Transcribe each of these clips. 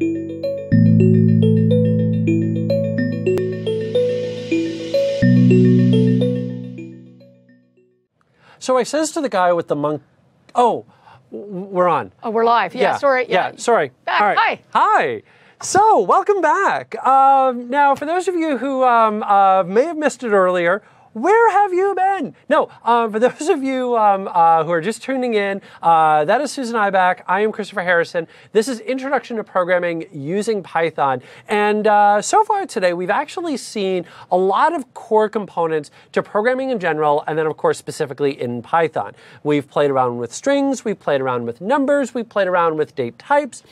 So I says to the guy with the monk, oh, we're on. Oh, we're live. Yeah, sorry. Yeah, sorry. Back. All right. Hi. Hi. So, welcome back. Now, for those of you who may have missed it earlier, where have you been? No, for those of you who are just tuning in, that is Susan Ibach. I am Christopher Harrison. This is Introduction to Programming Using Python. And so far today, we've actually seen a lot of core components to programming in general, and then, of course, specifically in Python. We've played around with strings, we've played around with numbers, we've played around with date types.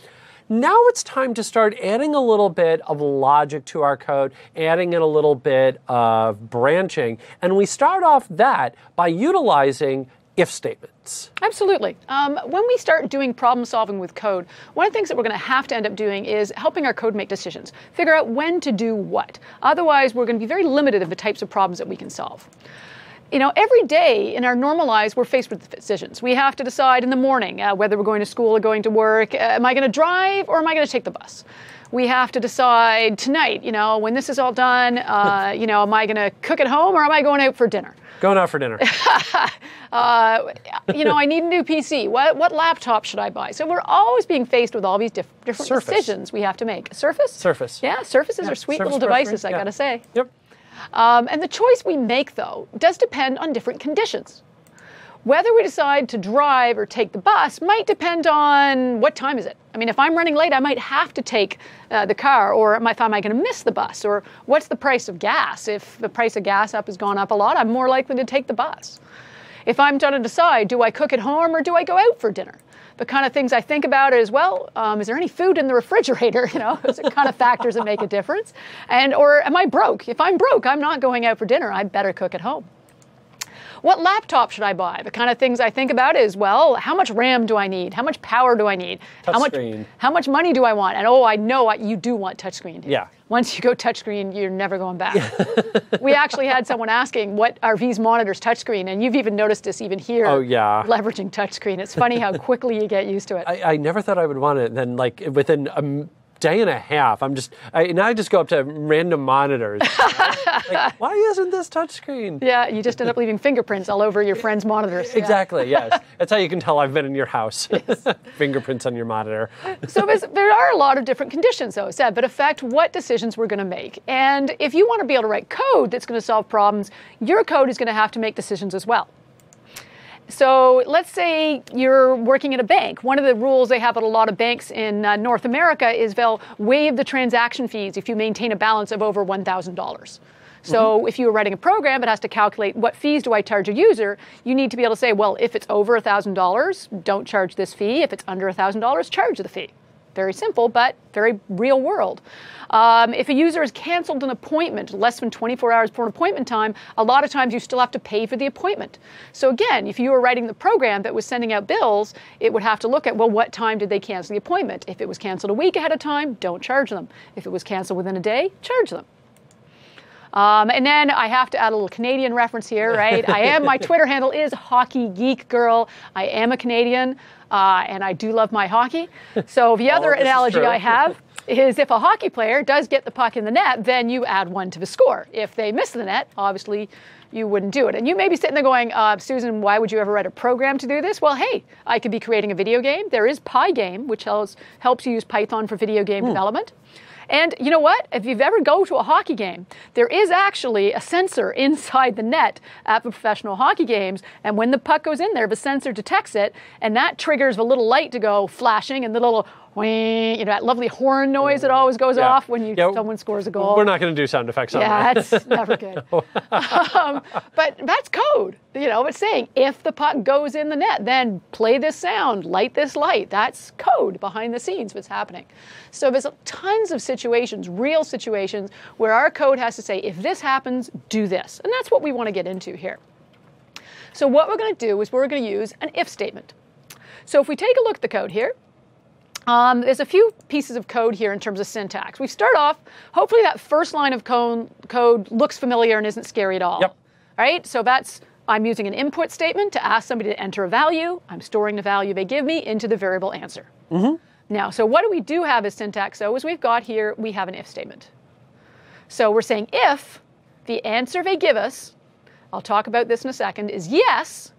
Now it's time to start adding a little bit of logic to our code, adding in a little bit of branching, and we start off that by utilizing if statements. Absolutely. When we start doing problem solving with code, one of the things that we're going to have to end up doing is helping our code make decisions, figure out when to do what. Otherwise, we're going to be very limited in the types of problems that we can solve. You know, every day in our normal lives, we're faced with decisions. We have to decide in the morning whether we're going to school or going to work. Am I going to drive or am I going to take the bus? We have to decide tonight, you know, when this is all done, you know, am I going to cook at home or am I going out for dinner? Going out for dinner. You know, I need a new PC. What laptop should I buy? So we're always being faced with all these different decisions we have to make. Surface? Surface. Yeah, Surfaces are sweet little devices, I got to say. Yep. And the choice we make, though, does depend on different conditions. Whether we decide to drive or take the bus might depend on what time is it. I mean, if I'm running late, I might have to take the car, or am I going to miss the bus? Or what's the price of gas? If the price of gas has gone up a lot, I'm more likely to take the bus. If I'm trying to decide, do I cook at home or do I go out for dinner? The kind of things I think about is, well, is there any food in the refrigerator? You know, those are kind of factors that make a difference. Or am I broke? If I'm broke, I'm not going out for dinner. I better cook at home. What laptop should I buy? The kind of things I think about is, well, how much RAM do I need? How much power do I need? How much money do I want? And oh, I know you do want touchscreen. Yeah. Once you go touchscreen, you're never going back. We actually had someone asking what are these monitors touchscreen, and you've even noticed this even here. Oh, yeah. Leveraging touchscreen. It's funny how quickly you get used to it. I never thought I would want it. Then, like, within a day and a half, I just go up to random monitors. Like, why isn't this touchscreen? Yeah, you just end up leaving fingerprints all over your friends' monitors. Exactly, yes. That's how you can tell I've been in your house. Yes. Fingerprints on your monitor. So there are a lot of different conditions, though, that affect what decisions we're going to make. And if you want to be able to write code that's going to solve problems, your code is going to have to make decisions as well. So let's say you're working at a bank. One of the rules they have at a lot of banks in North America is they'll waive the transaction fees if you maintain a balance of over $1,000. So if you were writing a program that has to calculate what fees do I charge a user, you need to be able to say, well, if it's over $1,000, don't charge this fee. If it's under $1,000, charge the fee. Very simple, but very real world. If a user has canceled an appointment less than 24 hours before an appointment time, a lot of times you still have to pay for the appointment. So again, if you were writing the program that was sending out bills, it would have to look at, well, what time did they cancel the appointment? If it was canceled a week ahead of time, don't charge them. If it was canceled within a day, charge them. And then I have to add a little Canadian reference here, right? My Twitter handle is Hockey Geek Girl. I am a Canadian, and I do love my hockey. So the other analogy I have is if a hockey player does get the puck in the net, then you add 1 to the score. If they miss the net, obviously you wouldn't do it. And you may be sitting there going, Susan, why would you ever write a program to do this? Well, hey, I could be creating a video game. There is Pygame, which helps you use Python for video game development. And you know what? If you've ever go to a hockey game, there is actually a sensor inside the net at the professional hockey games. And when the puck goes in there, the sensor detects it, and that triggers the little light to go flashing and the little, you know, that lovely horn noise that always goes off when someone scores a goal. We're not going to do sound effects on that. Yeah, that's never good. But that's code. You know, it's saying if the puck goes in the net, then play this sound, light this light. That's code behind the scenes what's happening. So there's tons of situations, real situations, where our code has to say, if this happens, do this. And that's what we want to get into here. So what we're going to do is we're going to use an if statement. So if we take a look at the code here, there's a few pieces of code here in terms of syntax. We start off, hopefully that first line of code looks familiar and isn't scary at all. Yep. Right? So I'm using an input statement to ask somebody to enter a value. I'm storing the value they give me into the variable answer. Now, so what do we do have as syntax, though, is we've got here, we have an if statement. So we're saying if the answer they give us, I'll talk about this in a second, is yes,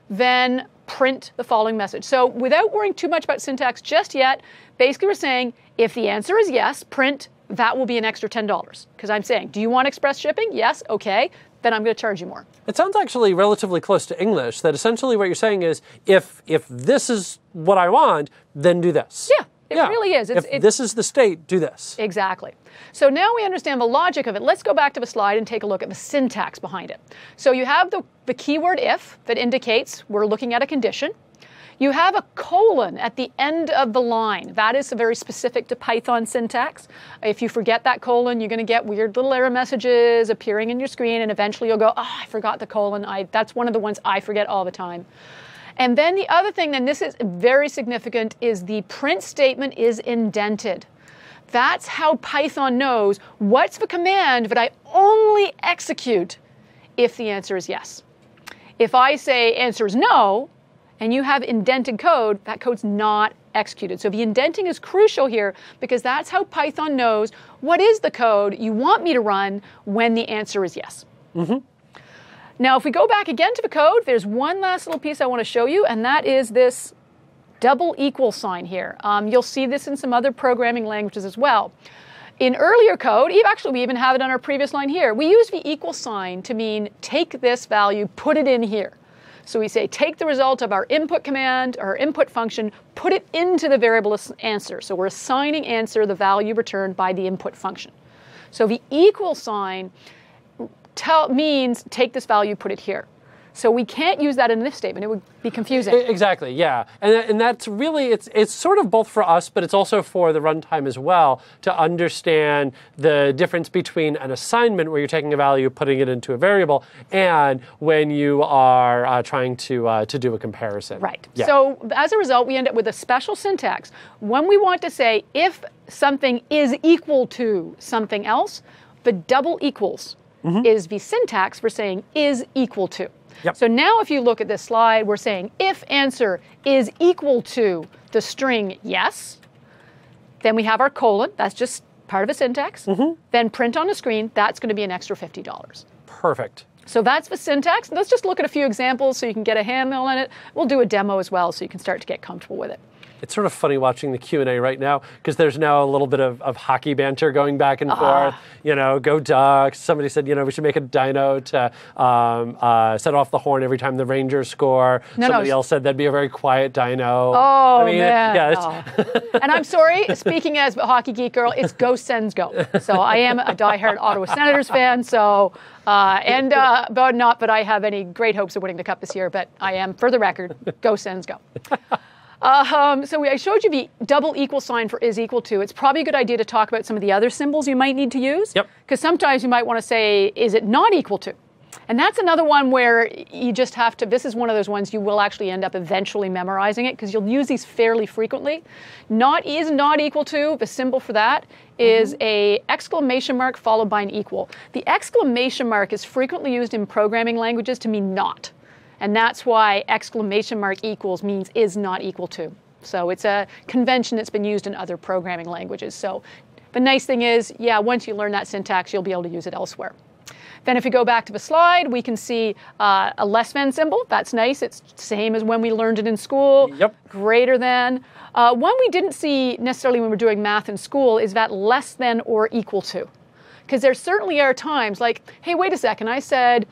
then print the following message. So without worrying too much about syntax just yet, basically we're saying if the answer is yes, print, that will be an extra $10. Because I'm saying, do you want express shipping? Yes, okay, then I'm going to charge you more. It sounds actually relatively close to English, that essentially what you're saying is if this is what I want, then do this. Yeah. It really is. If this is the state, do this. Exactly. So now we understand the logic of it. Let's go back to the slide and take a look at the syntax behind it. So you have the keyword if that indicates we're looking at a condition. You have a colon at the end of the line. That is very specific to Python syntax. If you forget that colon, you're going to get weird little error messages appearing in your screen, and eventually you'll go, oh, I forgot the colon. That's one of the ones I forget all the time. And then the other thing, and this is very significant, is the print statement is indented. That's how Python knows what's the command that I only execute if the answer is yes. If I say answer is no, and you have indented code, that code's not executed. So the indenting is crucial here because that's how Python knows what is the code you want me to run when the answer is yes. Mm-hmm. Now, if we go back again to the code, there's one last little piece I want to show you, and that is this double equal sign here. You'll see this in some other programming languages as well. In earlier code, actually we even have it on our previous line here, we use the equal sign to mean take this value, put it in here. So we say take the result of our input command, our input function, put it into the variable answer. So we're assigning answer the value returned by the input function. So the equal sign means take this value, put it here. So we can't use that in an if statement. It would be confusing. Exactly, yeah. And that's really, it's sort of both for us, but it's also for the runtime as well to understand the difference between an assignment where you're taking a value, putting it into a variable, and when you are trying to do a comparison. Right. Yeah. So as a result, we end up with a special syntax. When we want to say if something is equal to something else, the double equals is the syntax for saying is equal to. Yep. So now if you look at this slide, we're saying if answer is equal to the string yes, then we have our colon, that's just part of a syntax, then print on the screen, that's going to be an extra $50. Perfect. So that's the syntax. Let's just look at a few examples so you can get a handle on it. We'll do a demo as well so you can start to get comfortable with it. It's sort of funny watching the Q&A right now because there's now a little bit of hockey banter going back and forth. You know, go Ducks. Somebody said, you know, we should make a dyno to set off the horn every time the Rangers score. Somebody else said that'd be a very quiet dyno. Oh, I mean, man. Yeah, And I'm sorry, speaking as a hockey geek girl, it's go Sens go. So I am a diehard Ottawa Senators fan. So, but I have any great hopes of winning the cup this year. But I am, for the record, go Sens go. So I showed you the double equal sign for is equal to. It's probably a good idea to talk about some of the other symbols you might need to use. Yep. Because sometimes you might want to say, is it not equal to? And that's another one where you just have to, this is one of those ones you will actually end up eventually memorizing it because you'll use these fairly frequently. Not is not equal to, the symbol for that is a exclamation mark followed by an equal. The exclamation mark is frequently used in programming languages to mean not. And that's why exclamation mark equals means is not equal to. So it's a convention that's been used in other programming languages. So the nice thing is, yeah, once you learn that syntax, you'll be able to use it elsewhere. Then if we go back to the slide, we can see a less than symbol. That's nice. It's the same as when we learned it in school. Yep. Greater than. One we didn't see necessarily when we're doing math in school is that less than or equal to. Because there certainly are times like, hey, wait a second, I said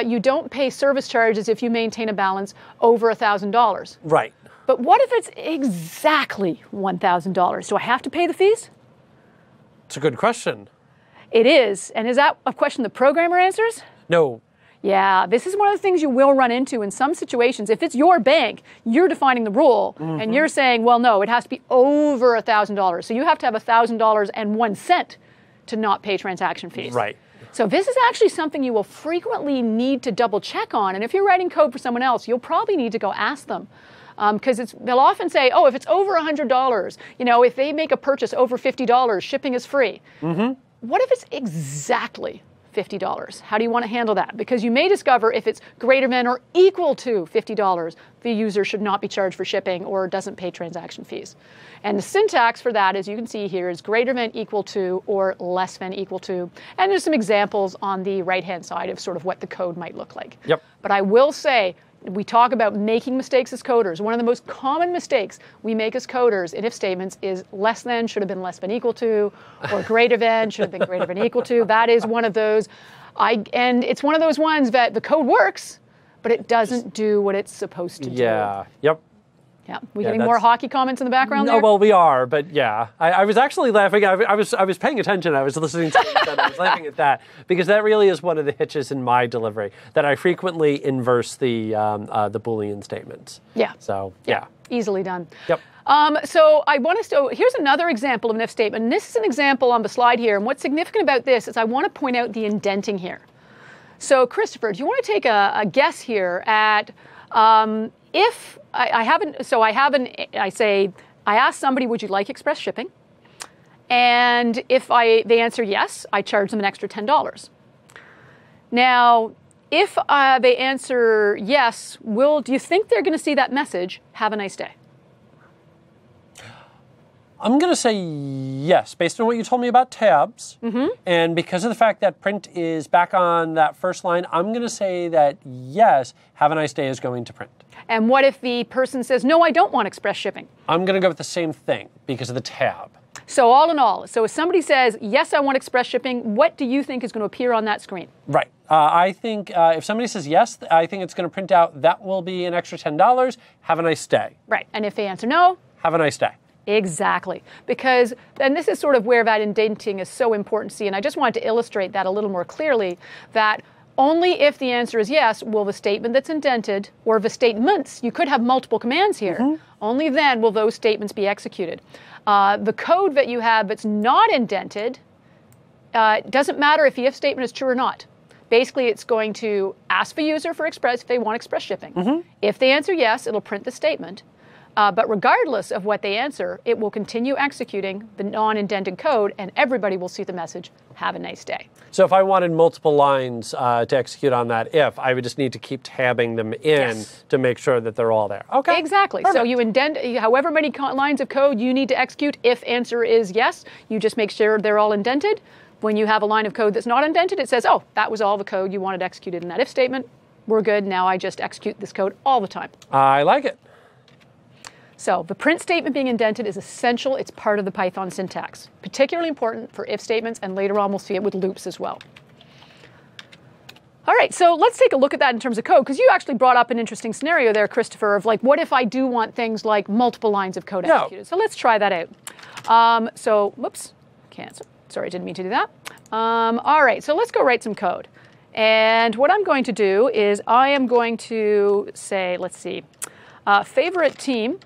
you don't pay service charges if you maintain a balance over $1,000. Right. But what if it's exactly $1,000? Do I have to pay the fees? It's a good question. It is. And is that a question the programmer answers? No. Yeah, this is one of the things you will run into in some situations. If it's your bank, you're defining the rule, and you're saying, well, no, it has to be over $1,000. So you have to have $1,000.01 to not pay transaction fees. Right. So this is actually something you will frequently need to double check on. And if you're writing code for someone else, you'll probably need to go ask them. Because they'll often say, oh, if it's over $100, you know, if they make a purchase over $50, shipping is free. What if it's exactly $50. How do you want to handle that? Because you may discover if it's greater than or equal to $50, the user should not be charged for shipping or doesn't pay transaction fees. And the syntax for that, as you can see here, is greater than equal to or less than equal to. And there's some examples on the right-hand side of sort of what the code might look like. Yep. But I will say, we talk about making mistakes as coders. One of the most common mistakes we make as coders in if statements is less than should have been less than equal to, or greater than should have been greater than equal to. That is one of those. And it's one of those ones that the code works, but it doesn't do what it's supposed to do. Yeah. Yep. Yeah. We getting more hockey comments in the background there? No, well, we are, but yeah. I was actually laughing. I was paying attention. I was listening to it, and I was laughing at that, because that really is one of the hitches in my delivery, that I frequently inverse the Boolean statements. Yeah. So, yeah. Easily done. Yep. So here's another example of an if statement. And this is an example on the slide here. And what's significant about this is I want to point out the indenting here. So Christopher, do you want to take a guess here at if I ask somebody, would you like express shipping? And if they answer yes, I charge them an extra $10. Now, if they answer yes, do you think they're going to see that message, have a nice day? I'm going to say yes, based on what you told me about tabs. Mm-hmm. And because of the fact that print is back on that first line, I'm going to say that yes, have a nice day is going to print. And what if the person says, no, I don't want express shipping? I'm going to go with the same thing because of the tab. So all in all, if somebody says, yes, I want express shipping, what do you think is going to appear on that screen? Right. I think if somebody says yes, I think it's going to print out, that will be an extra $10. Have a nice day. Right. And if they answer no? Have a nice day. Exactly. Because, and this is sort of where that indenting is so important to see, and I just wanted to illustrate that a little more clearly, that only if the answer is yes will the statement that's indented, or the statements, you could have multiple commands here, only then will those statements be executed. The code that you have that's not indented, doesn't matter if the if statement is true or not. Basically, it's going to ask the user for if they want express shipping. If they answer yes, it'll print the statement. But regardless of what they answer, it will continue executing the non-indented code, and everybody will see the message, have a nice day. So if I wanted multiple lines to execute on that if, I would just need to keep tabbing them in to make sure that they're all there. Okay. Exactly. Perfect. So you indent however many lines of code you need to execute. If answer is yes, you just make sure they're all indented. When you have a line of code that's not indented, it says, oh, that was all the code you wanted executed in that if statement. We're good. Now I just execute this code all the time. I like it. So the print statement being indented is essential. It's part of the Python syntax. Particularly important for if statements, and later on we'll see it with loops as well. All right, so let's take a look at that in terms of code, because you actually brought up an interesting scenario there, Christopher, of like, what if I do want things like multiple lines of code executed? So let's try that out. Whoops, cancel. Sorry, didn't mean to do that. All right, so let's go write some code. And what I'm going to do is I am going to say, let's see, favorite team,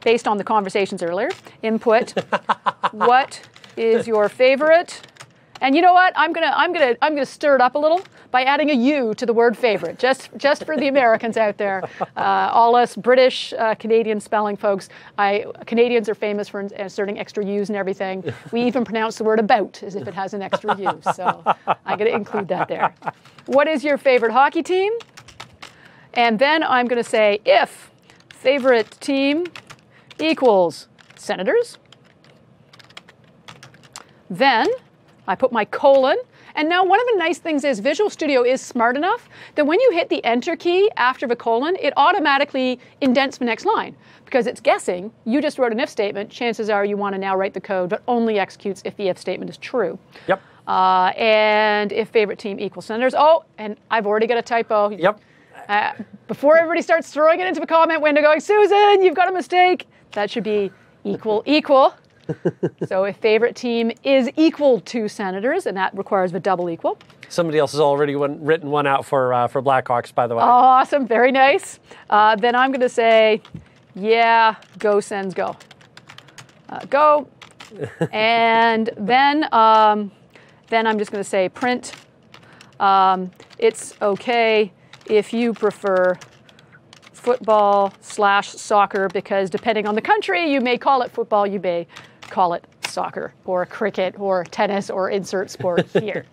based on the conversations earlier, input, what is your favorite? And you know what? I'm gonna stir it up a little by adding a U to the word favorite, just for the Americans out there. All us British, Canadian spelling folks, Canadians are famous for inserting extra U's and everything. We even pronounce the word about as if it has an extra U. So I'm gonna include that there. What is your favorite hockey team? And then I'm gonna say if favorite team equals Senators, then I put my colon. And now one of the nice things is Visual Studio is smart enough that when you hit the Enter key after the colon, it automatically indents the next line. Because it's guessing, you just wrote an if statement, chances are you want to now write the code, but only executes if the if statement is true. Yep. And if favorite team equals Senators, oh, and I've already got a typo. Yep. Before everybody starts throwing it into the comment window going, Susan, you've got a mistake, that should be equal. So if favorite team is equal to Senators, and that requires the double equal. Somebody else has already written one out for Blackhawks, by the way. Awesome, very nice. Then I'm going to say, yeah, go Sens, go. Go. And then I'm just going to say print. It's okay if you prefer football/soccer, because depending on the country, you may call it football, you may call it soccer or cricket or tennis or insert sport here.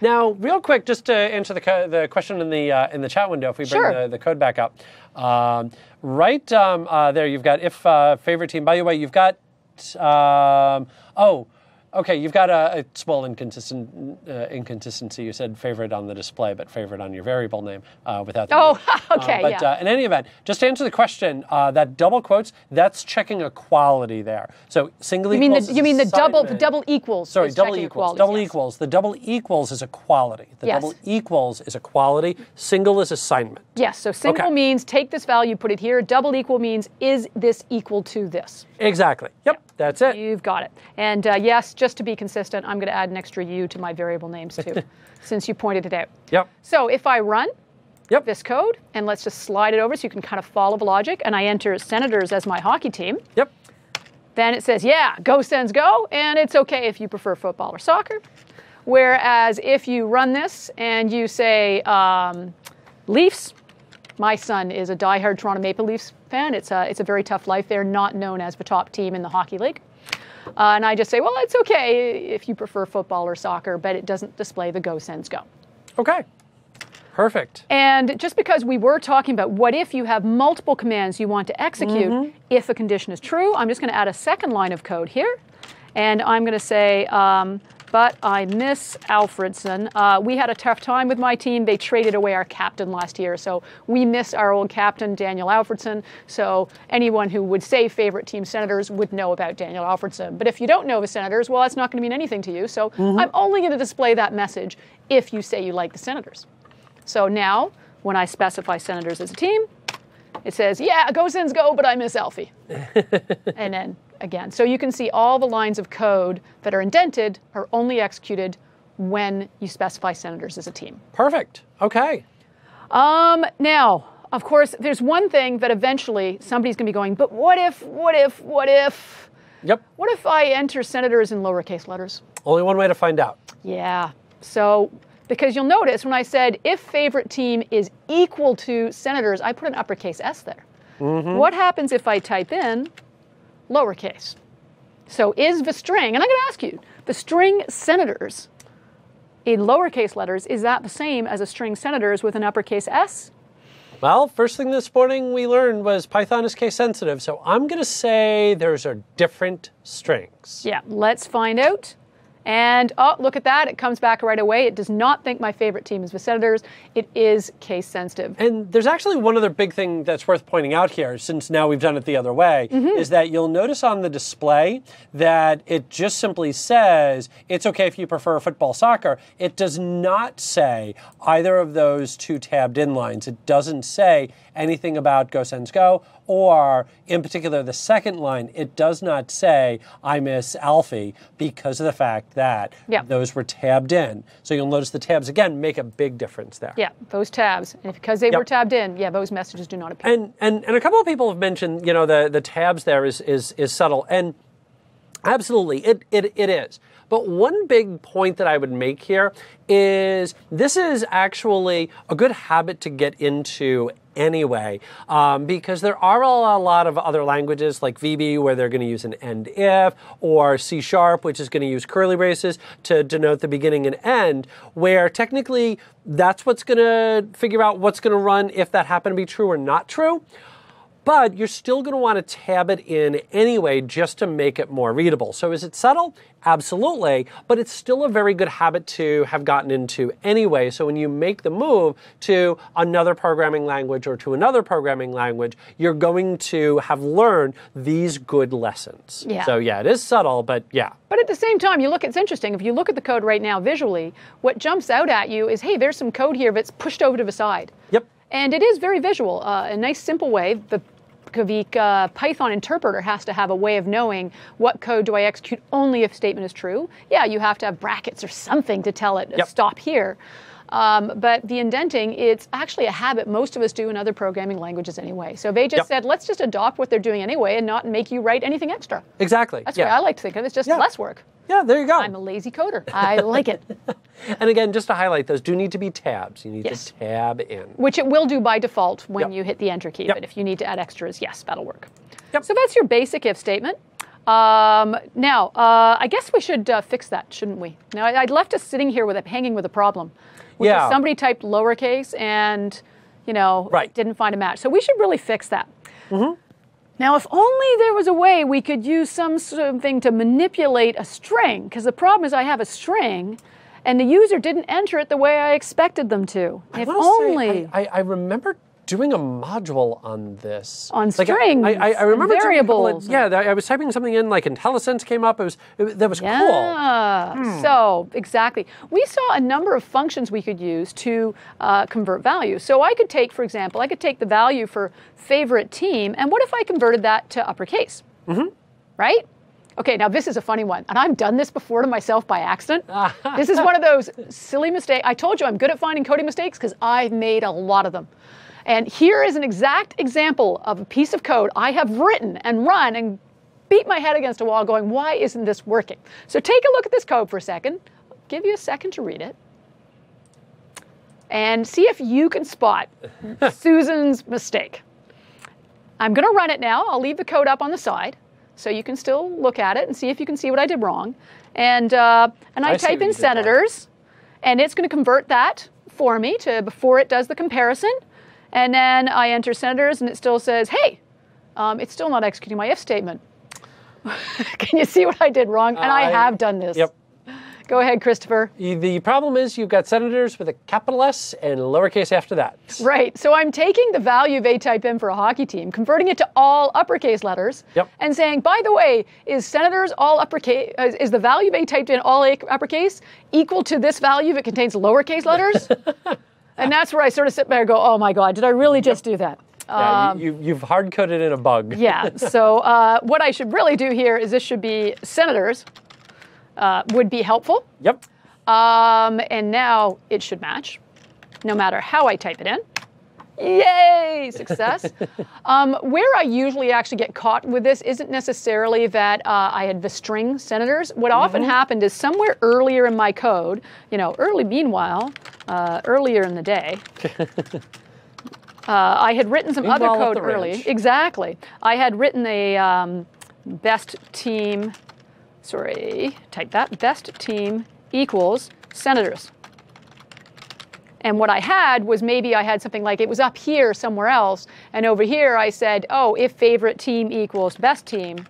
Now, real quick, just to answer the question in the chat window, if we bring Sure. the code back up, right there, you've got if favorite team. By the way, you've got okay, you've got a small inconsistency. You said favorite on the display, but favorite on your variable name without the Oh, name. okay, But yeah. in any event, just to answer the question, that double quotes, that's checking a quality there. So single equals. You mean the double assignment. equals? Sorry, is double checking equals. equalities, Double yes. equals. The double equals is a quality. The Yes. double equals is a quality. Single is assignment. Yes, so single Okay. means take this value, put it here. Double equal means is this equal to this? Exactly. Yep, that's it. You've got it. And yes, just to be consistent, I'm going to add an extra U to my variable names too, since you pointed it out. Yep. So if I run Yep. this code, and let's just slide it over so you can kind of follow the logic, and I enter Senators as my hockey team, Yep. then it says, yeah, go Sens go, and it's okay if you prefer football or soccer. Whereas if you run this and you say Leafs, my son is a diehard Toronto Maple Leafs fan. It's a very tough life. They're not known as the top team in the hockey league. And I just say, well, it's okay if you prefer football or soccer, but it doesn't display the go Sens go. Okay. Perfect. And just because we were talking about what if you have multiple commands you want to execute, if a condition is true, I'm just going to add a second line of code here. And I'm going to say, but I miss Alfredson. We had a tough time with my team. They traded away our captain last year. So we miss our old captain, Daniel Alfredson. So anyone who would say favorite team Senators would know about Daniel Alfredson. But if you don't know the Senators, well, that's not going to mean anything to you. So I'm only going to display that message if you say you like the Senators. So now, when I specify Senators as a team, it says, yeah, go Sens go, but I miss Alfie. And then again. So you can see all the lines of code that are indented are only executed when you specify Senators as a team. Perfect. Okay. Now, of course, there's one thing that eventually somebody's going to be going, but what if? Yep. What if I enter Senators in lowercase letters? Only one way to find out. Yeah. So, because you'll notice when I said if favorite team is equal to Senators, I put an uppercase S there. What happens if I type in lowercase? So is the string, and I'm going to ask you, the string Senators in lowercase letters, is that the same as a string Senators with an uppercase S? Well, first thing this morning we learned was Python is case sensitive, so I'm going to say those are different strings. Yeah, let's find out. And, oh, look at that. It comes back right away. It does not think my favorite team is the Senators. It is case sensitive. And there's actually one other big thing that's worth pointing out here, since now we've done it the other way, is that you'll notice on the display that it just simply says, it's okay if you prefer football, soccer. It does not say either of those two tabbed in lines. It doesn't say anything about go Sens go, or in particular the second line, it does not say I miss Alfie because of the fact that those were tabbed in. So you'll notice the tabs, again, make a big difference there. Yeah, those tabs. And because they were tabbed in, yeah, those messages do not appear. And a couple of people have mentioned, you know, the tabs there is subtle. And absolutely, it is. But one big point that I would make here is this is actually a good habit to get into anyway, because there are a lot of other languages like VB where they're going to use an end if, or C#, which is going to use curly braces to denote the beginning and end, where technically that's what's going to figure out what's going to run if that happened to be true or not true. But you're still going to want to tab it in anyway just to make it more readable. So is it subtle? Absolutely. But it's still a very good habit to have gotten into anyway. So when you make the move to another programming language or to another programming language, you're going to have learned these good lessons. Yeah. So yeah, it is subtle, but yeah. But at the same time, it's interesting. If you look at the code right now visually, what jumps out at you is, hey, there's some code here that's pushed over to the side. Yep. And it is very visual. A nice, simple way. The Python interpreter has to have a way of knowing what code do I execute only if statement is true. Yeah, you have to have brackets or something to tell it, stop here. But the indenting, it's actually a habit most of us do in other programming languages anyway. So they just said, let's just adopt what they're doing anyway and not make you write anything extra. Exactly. That's the way I like to think of it. It's just less work. Yeah, there you go. I'm a lazy coder. I like it. And again, just to highlight, those do need to be tabs. You need to tab in. Which it will do by default when you hit the enter key. But if you need to add extras, yes, that'll work. Yep. So that's your basic if statement. Now, I guess we should fix that, shouldn't we? Now, I'd left us sitting here hanging with a problem, which is somebody typed lowercase and, didn't find a match. So we should really fix that. Now, if only there was a way we could use something to manipulate a string, because the problem is I have a string, and the user didn't enter it the way I expected them to. If only. I remember doing a module on this. On strings, I remember variables. I was typing something in, like IntelliSense came up. That was cool. So, exactly. We saw a number of functions we could use to convert values. So I could take, for example, the value for favorite team, and what if I converted that to uppercase? Right? Okay, now this is a funny one, and I've done this before to myself by accident. This is one of those silly mistakes. I told you I'm good at finding coding mistakes because I've made a lot of them. And here is an exact example of a piece of code I have written and run and beat my head against a wall going, why isn't this working? So take a look at this code for a second. I'll give you a second to read it. And see if you can spot Susan's mistake. I'm going to run it now. I'll leave the code up on the side so you can still look at it and see if you can see what I did wrong. And I type in senators, and it's going to convert that for me before it does the comparison. And then I enter senators, and it still says, hey, it's still not executing my if statement. Can you see what I did wrong? And I have done this. Yep. Go ahead, Christopher. The problem is you've got senators with a capital S and lowercase after that. Right. So I'm taking the value they type in for a hockey team, converting it to all uppercase letters, and saying, by the way, is senators all uppercase? Is the value they typed in all uppercase equal to this value that contains lowercase letters? And that's where I sort of sit there and go, oh my God, did I really just do that? You've hard-coded in a bug. Yeah, so what I should really do here is this should be senators would be helpful. Yep. And now it should match, no matter how I type it in. Yay, success. Where I usually actually get caught with this isn't necessarily that I had the string senators. What often happened is somewhere earlier in my code, earlier in the day, I had written some other code early. Exactly. I had written a best team equals senators. And what I had was maybe I had something like it was up here somewhere else, and over here I said, oh, if favorite team equals best team,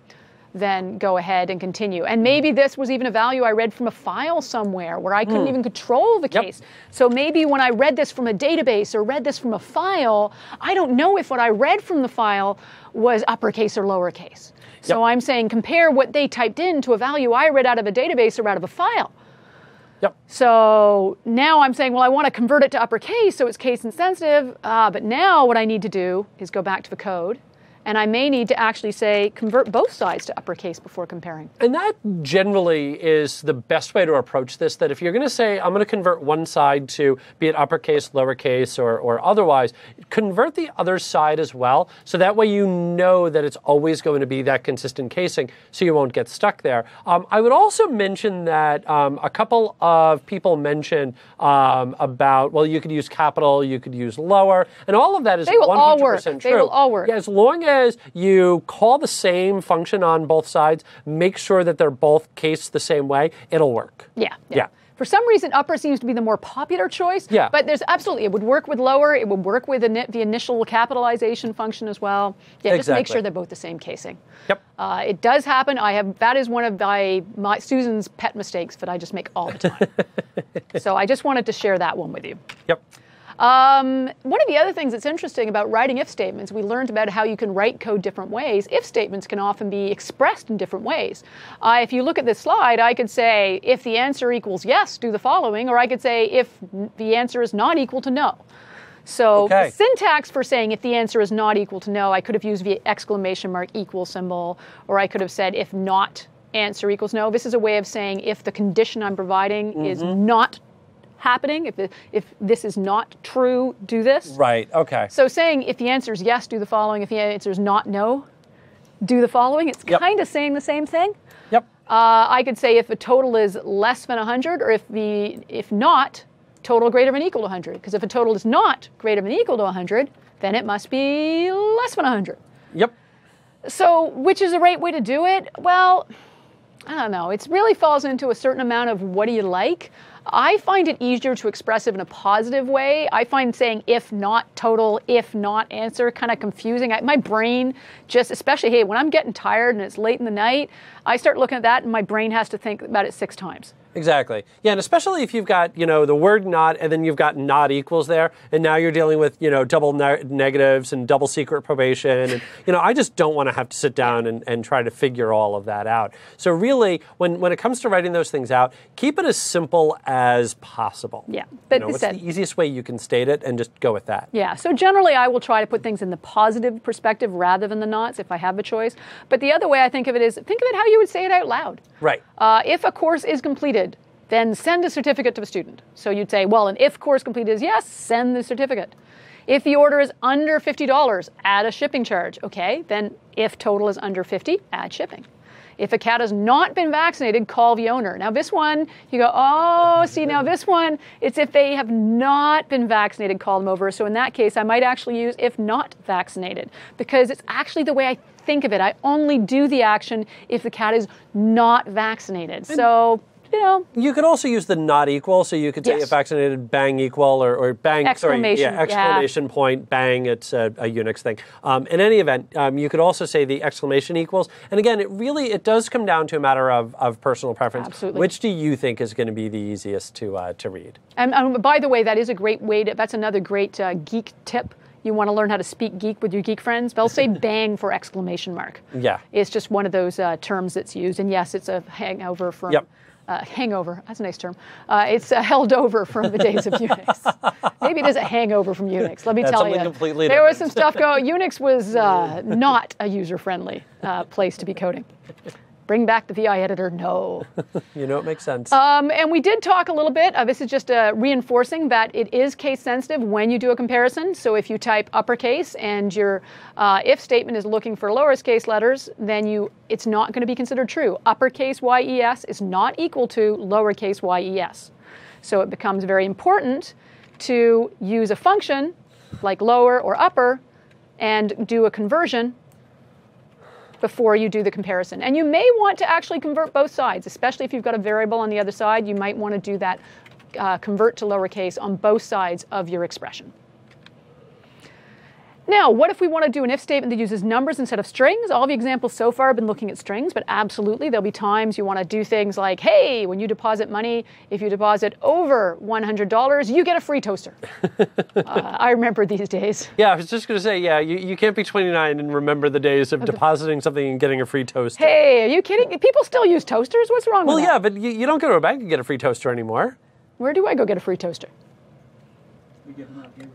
then go ahead and continue. And maybe this was even a value I read from a file somewhere where I couldn't even control the case. So maybe when I read this from a database or read this from a file, I don't know if what I read from the file was uppercase or lowercase. So I'm saying compare what they typed in to a value I read out of a database or out of a file. So now I'm saying, well, I want to convert it to uppercase so it's case insensitive, but now what I need to do is go back to the code, and I may need to actually say convert both sides to uppercase before comparing. And that generally is the best way to approach this, that if you're going to say, I'm going to convert one side to be it uppercase, lowercase, or otherwise, convert the other side as well, so that way you know that it's always going to be that consistent casing, so you won't get stuck there. I would also mention that a couple of people mentioned about, well, you could use capital, you could use lower, and all of that is 100% true. They will all work. Yeah, as long as you call the same function on both sides, make sure that they're both cased the same way, it'll work. Yeah. For some reason, upper seems to be the more popular choice. Yeah. But there's absolutely, it would work with lower. It would work with the initial capitalization function as well. Yeah, just make sure they're both the same casing. Yep. It does happen. That is one of my Susan's pet mistakes that I just make all the time. So I just wanted to share that one with you. Yep. One of the other things that's interesting about writing if statements, we learned about how you can write code different ways. If statements can often be expressed in different ways. If you look at this slide, I could say, if the answer equals yes, do the following, or I could say, if the answer is not equal to no. So the syntax for saying if the answer is not equal to no, I could have used the exclamation mark equal symbol, or I could have said if not answer equals no. This is a way of saying if the condition I'm providing is not happening, if this is not true, do this. Right, okay. So saying if the answer is yes, do the following. If the answer is not no, do the following. It's kind of saying the same thing. Yep. I could say if the total is less than 100, or if not, total greater than or equal to 100. Because if a total is not greater than or equal to 100, then it must be less than 100. Yep. So which is the right way to do it? Well, I don't know. It really falls into a certain amount of what do you like. I find it easier to express it in a positive way. I find saying if not total, if not answer kind of confusing. My brain just, especially, hey, when I'm getting tired and it's late in the night, I start looking at that and my brain has to think about it 6 times. Exactly. Yeah, and especially if you've got, the word not, and then you've got not equals there, and now you're dealing with, double negatives and double secret probation, and, I just don't want to have to sit down and try to figure all of that out. So really, when it comes to writing those things out, keep it as simple as possible. Yeah. But what's the easiest way you can state it, and just go with that. Yeah. So generally, I will try to put things in the positive perspective rather than the nots if I have a choice. But the other way I think of it is, think of it how you would say it out loud. Right. If a course is completed, then send a certificate to the student. So you'd say, well, an if course completed is yes, send the certificate. If the order is under $50, add a shipping charge. Okay, then if total is under 50, add shipping. If a cat has not been vaccinated, call the owner. Now this one, you go, oh, see, now this one, it's if they have not been vaccinated, call them over. So in that case, I might actually use if not vaccinated, because it's actually the way I think of it. I only do the action if the cat is not vaccinated. So, You could also use the not equal, so you could say if vaccinated, bang equal, or bang, exclamation point, bang, it's a Unix thing. In any event, you could also say the exclamation equals. And again, it does come down to a matter of personal preference. Absolutely. Which do you think is going to be the easiest to read? And by the way, that is a great way that's another great geek tip. You want to learn how to speak geek with your geek friends? They'll say bang for exclamation mark. Yeah. It's just one of those terms that's used. And yes, it's a hangover from... Yep. Hangover, that's a nice term. It's held over from the days of Unix. Maybe it is a hangover from Unix, let me tell you. Completely there was some stuff going, Unix was not a user-friendly place to be coding. Bring back the VI editor, no. It makes sense. And we did talk a little bit, this is just reinforcing that it is case sensitive when you do a comparison. So if you type uppercase and your if statement is looking for lowercase letters, then it's not going to be considered true. Uppercase YES is not equal to lowercase YES. So it becomes very important to use a function like lower or upper and do a conversion before you do the comparison. And you may want to actually convert both sides, especially if you've got a variable on the other side. You might want to do that convert to lowercase on both sides of your expression. Now, what if we want to do an if statement that uses numbers instead of strings? All the examples so far have been looking at strings, but absolutely there'll be times you want to do things like, hey, when you deposit money, if you deposit over $100, you get a free toaster. I remember these days. Yeah, I was just going to say, you can't be 29 and remember the days of depositing something and getting a free toaster. Hey, are you kidding? People still use toasters? What's wrong with that? Well, yeah, but you don't go to a bank and get a free toaster anymore. Where do I go get a free toaster? We give them out here.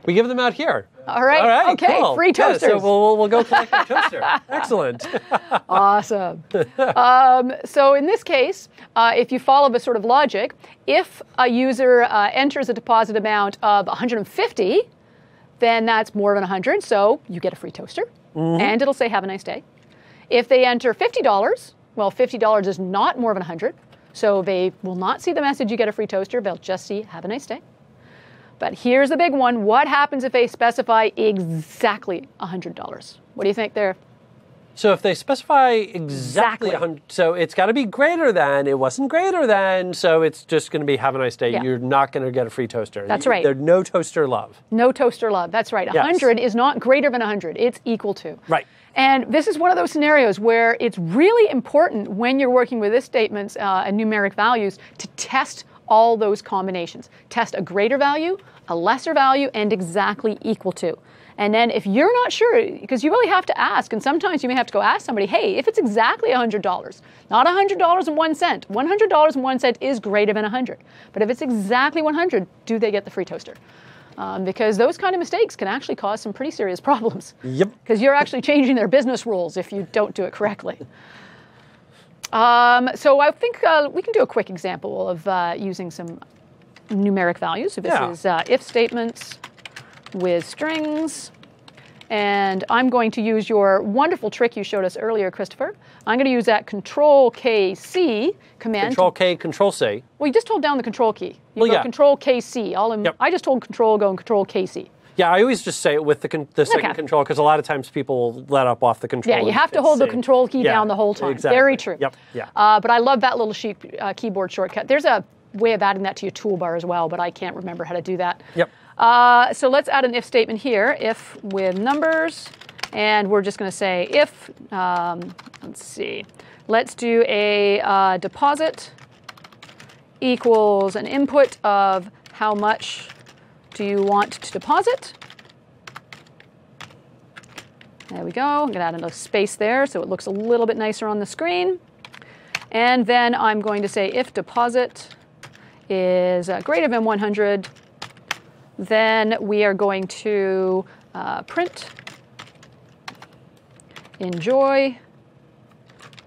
We give them out here. All right. Okay. Cool. Free toasters. Yeah, so we'll go collect a toaster. Excellent. Awesome. So in this case, if you follow the sort of logic, if a user enters a deposit amount of 150, then that's more than 100. So you get a free toaster, and it'll say "Have a nice day." If they enter $50, well, $50 is not more than 100, so they will not see the message "You get a free toaster." They'll just see "Have a nice day." But here's the big one. What happens if they specify exactly $100? What do you think there? So if they specify exactly 100, so it's got to be greater than, it wasn't greater than, so it's just going to be "Have a nice day." Yeah. You're not going to get a free toaster. That's right. There's no toaster love. No toaster love. That's right. 100 is not greater than 100. It's equal to. Right. And this is one of those scenarios where it's really important when you're working with if statements and numeric values to test all those combinations. Test a greater value, a lesser value, and exactly equal to. And then if you're not sure, because you really have to ask, and sometimes you may have to go ask somebody, hey, if it's exactly $100, not $100.01, $100.01 is greater than 100. But if it's exactly 100, do they get the free toaster? Because those kind of mistakes can actually cause some pretty serious problems. Yep. Because you're actually changing their business rules if you don't do it correctly. So I think we can do a quick example of using some numeric values. So this is if statements with strings. And I'm going to use your wonderful trick you showed us earlier, Christopher. I'm going to use that Control-K-C command. Control-K, Control-C. Well, you just hold down the Control key. You Well, go yeah. Control-K-C. Yep. I just told Control, go and Control-K-C. Yeah, I always just say it with the second control because a lot of times people will let up off the control. Yeah, you have to hold the control key down the whole time. Exactly. Very true. Yep. Yeah. But I love that little keyboard shortcut. There's a way of adding that to your toolbar as well, but I can't remember how to do that. Yep. So let's add an if statement here. If with numbers, and we're just going to say if. Let's see. Let's do a deposit equals an input of how much do you want to deposit? There we go. I'm going to add a space there so it looks a little bit nicer on the screen. And then I'm going to say if deposit is greater than 100, then we are going to print enjoy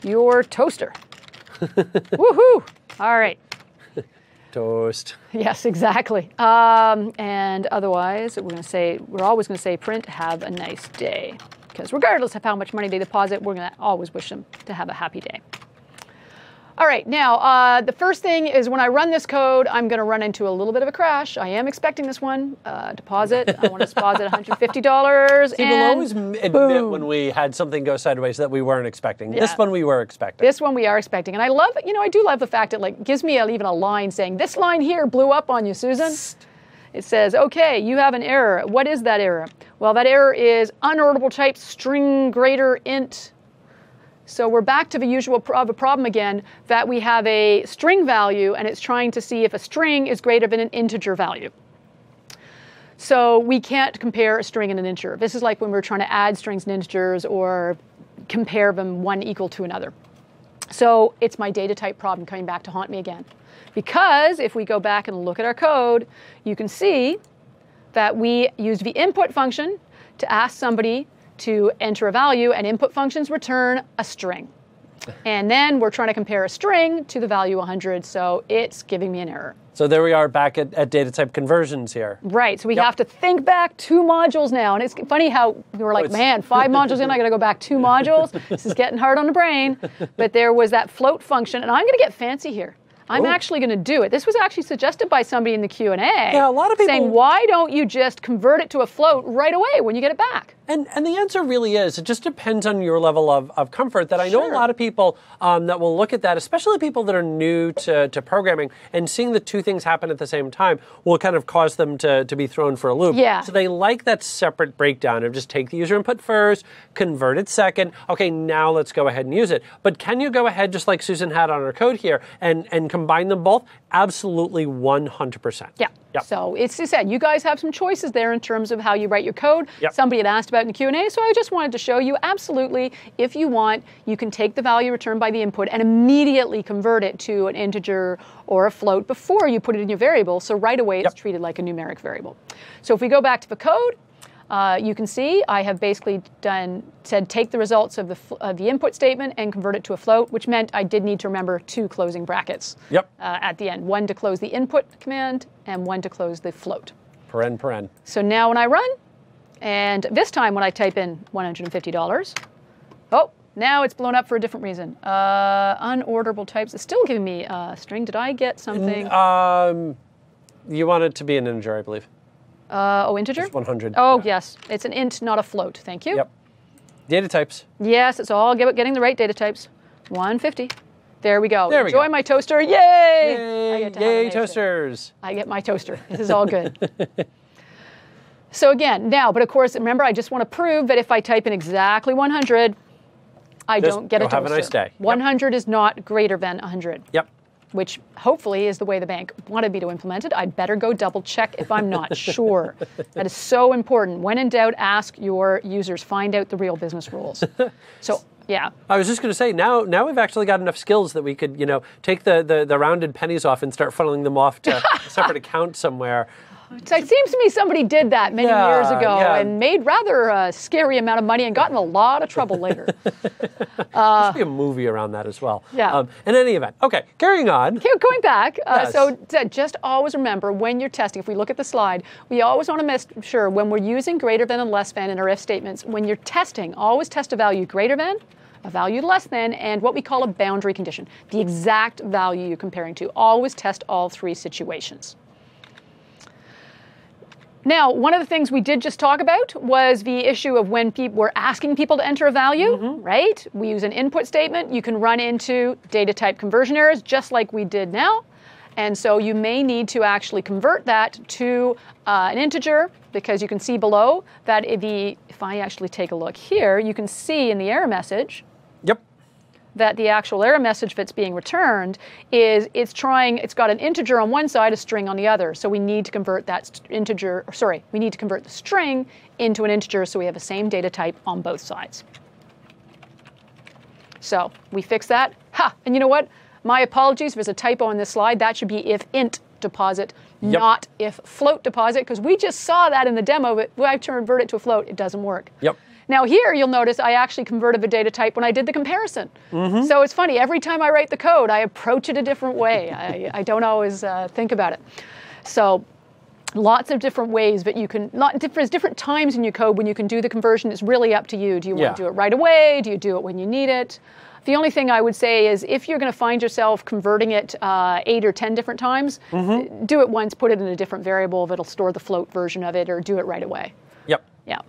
your toaster. Woohoo! All right. Toast. Yes, exactly. And otherwise, we're always going to say print have a nice day. Because regardless of how much money they deposit, we're going to always wish them to have a happy day. All right, now, the first thing is when I run this code, I'm going to run into a little bit of a crash. I am expecting this one. Deposit. I want to deposit $150. See, we'll always admit when we had something go sideways that we weren't expecting. Yeah. This one we were expecting. This one we are expecting. And I love, I do love the fact it gives me even a line saying, this line here blew up on you, Susan. It says, okay, you have an error. What is that error? Well, that error is unorderable type string greater int. So we're back to the usual problem again, that we have a string value and it's trying to see if a string is greater than an integer value. So we can't compare a string and an integer. This is like when we're trying to add strings and integers or compare them one equal to another. So it's my data type problem coming back to haunt me again. Because if we go back and look at our code, you can see that we used the input function to ask somebody to enter a value, and input functions return a string. And then we're trying to compare a string to the value 100, so it's giving me an error. So there we are back at data type conversions here. Right, so we have to think back 2 modules now. And it's funny how we were like, man, 5 modules in, I gotta go back 2 modules. This is getting hard on the brain. But there was that float function, and I'm gonna get fancy here. I'm actually going to do it. This was actually suggested by somebody in the Q&A. Yeah, a lot of people saying, why don't you just convert it to a float right away when you get it back? And the answer really is, it just depends on your level of comfort. That I know a lot of people that will look at that, especially people that are new to programming, and seeing the two things happen at the same time will kind of cause them to be thrown for a loop. Yeah. So they like that separate breakdown of just take the user input first, convert it second. Okay, now let's go ahead and use it. But can you go ahead, just like Susan had on her code here, and combine them both? Absolutely 100%. Yeah. Yep. So it's just said, you guys have some choices there in terms of how you write your code. Yep. Somebody had asked about in the Q&A, so I just wanted to show you, absolutely, if you want, you can take the value returned by the input and immediately convert it to an integer or a float before you put it in your variable. So right away, it's treated like a numeric variable. So if we go back to the code, you can see I have basically said take the results of the input statement and convert it to a float, which meant I did need to remember 2 closing brackets at the end. One to close the input command and one to close the float. Paren, paren. So now when I run, and this time when I type in $150, oh, now it's blown up for a different reason. Unorderable types. It's still giving me a string. Did I get something? You want it to be an integer, I believe. Integer? Just 100. Oh, yes. It's an int, not a float. Thank you. Yep. Data types. Yes, it's all getting the right data types. 150. There we go. There we Enjoy go. my toaster. Yay! Yay, I get to have a yay nice toasters. day. I get my toaster. This is all good. So again, now, but of course, remember, I just want to prove that if I type in exactly 100, I don't get a toaster. Have a nice day. 100 is not greater than 100. Yep. Which hopefully is the way the bank wanted me to implement it. I'd better go double check if I'm not sure. That is so important. When in doubt, ask your users. Find out the real business rules. So, yeah. I was just going to say, now we've actually got enough skills that we could, take the rounded pennies off and start funneling them off to a separate account somewhere. So it seems to me somebody did that many years ago and made rather a scary amount of money and got in a lot of trouble later. There should be a movie around that as well. Yeah. In any event. Okay, carrying on. Going back, Yes. so just always remember when you're testing, if we look at the slide, we always want to make sure when we're using greater than and less than in our if statements, when you're testing, always test a value greater than, a value less than, and what we call a boundary condition, the exact value you're comparing to. Always test all 3 situations. Now, one of the things we did just talk about was the issue of when we're asking people to enter a value, right? We use an input statement. You can run into data type conversion errors just like we did now. And so you may need to actually convert that to an integer, because you can see below that if I actually take a look here, you can see in the error message that the actual error message that's being returned is it's got an integer on one side, a string on the other. So we need to convert that integer, we need to convert the string into an integer so we have the same data type on both sides. So we fix that. And you know what? My apologies, there's a typo on this slide. That should be if int deposit, not if float deposit, because we just saw that in the demo, but when I convert it to a float, it doesn't work. Now here, you'll notice I actually converted the data type when I did the comparison. So it's funny, every time I write the code, I approach it a different way. I don't always think about it. So lots of different ways that you can, there's different times in your code when you can do the conversion. It's really up to you. Do you want to do it right away? Do you do it when you need it? The only thing I would say is if you're going to find yourself converting it 8 or 10 different times, do it once, put it in a different variable that'll store the float version of it, or do it right away. Yeah.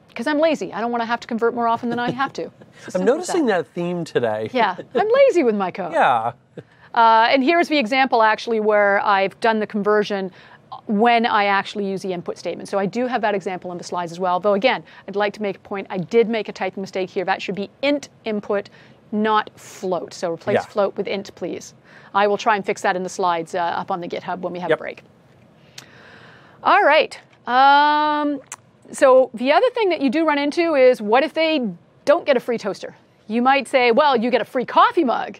Because I'm lazy. I don't want to have to convert more often than I have to. I'm noticing that theme today. Yeah, I'm lazy with my code. And here's the example actually where I've done the conversion when I actually use the input statement. So I do have that example in the slides as well. Though again, I'd like to make a point. I did make a typing mistake here. That should be int input, not float. So replace float with int, please. I will try and fix that in the slides up on the GitHub when we have a break. All right. So the other thing that you do run into is, what if they don't get a free toaster? You might say, well, you get a free coffee mug